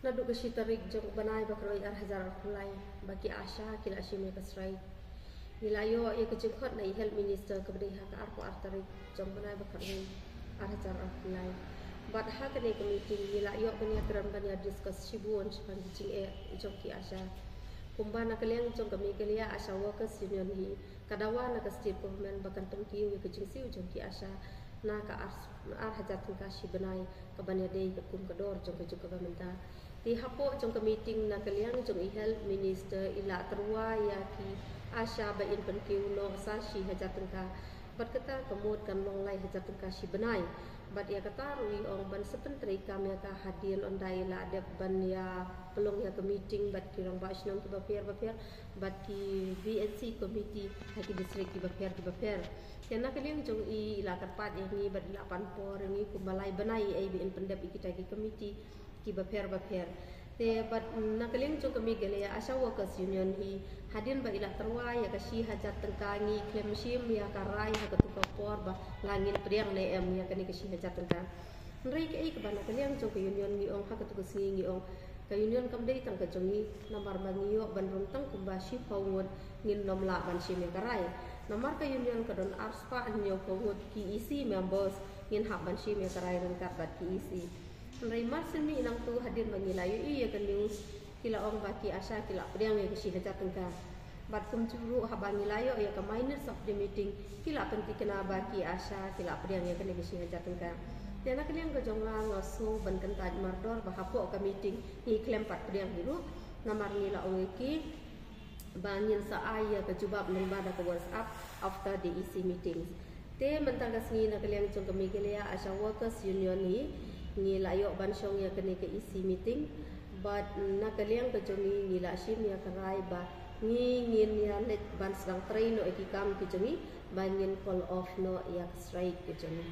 Nadu kasi tarik jong banay bakroy hazar kulay bagi Asha kila ashime kasrai. Nilayo ya kejengkot na health minister keberdiha ka arko artarik jong banay bakroy hazar kulay. But ha kene meeting nilayo banya kram banya discuss shibuon span jing jong ki Asha. Kumbana kalian jong kami kelia Asha workers union hi kadawa na ka state government bakan tengkiu ya kejengsiu jong ki Asha na ka hazar tengkashi banay kabanya day ka kum kador jong ka government ta. Di hapo jong meeting na kalian jong health minister ila terwa ya ki Asha ba in penkiu no sashi hazar tengka berkata kemud kan longlai hazar tengka shi banai bat ya kata rui ong ban sepentri kami ka hadir ondai la de ban ya pelong ya ke meeting bat ki rong basnom ki baper bat ki VNC committee haki district ki baper yana kalian jong ila karpat ya ni bat ila panpor ni kumbalai banai ai bi in pendap kita ki committee ki baper te bat nakaliang jong kami gele Asha workers union hi hadin ba ila terwa ya kasi hajat tengkangi klaim sim ya karai ha ketuka por ba langin priang le em ya kani kasi hajat tengkang nrei ke ik ba nakaliang jong union ni ong ha ketuka singi ong ka union kam dei tang ka jongi namar mangiyo ban rong tang kumba shi pawon ngin nom la ban sim ya karai namar ka union ka don arspa anyo pawon ki isi members ngin ha ban sim ya karai rong kat bat ki isi Rai marsen mi nang tu hadir mengilayu iya kan news kila ong baki Asha kila priang ya kasi hajat tengka bat kum curu habangi layo ya ka minutes of the meeting kila penting kena baki Asha kila priang ya kan kasi hajat tengka dan nak kalian ke jongla ngaso ban kentaj mardor bahapo ka meeting ni klem pat priang hiru namar nila ongeki bangin sa aya ke jubab nang bada ke WhatsApp after the EC meetings te mentang kasni nak kalian jong kami gelia Asha workers union ni layo bansong ya kene ke isi meeting but nakaliang ke jongi ni la shim ya karai ba ni ngin ya let ban sedang train no ekikam ke jongi banyin call off no ya strike ke jongi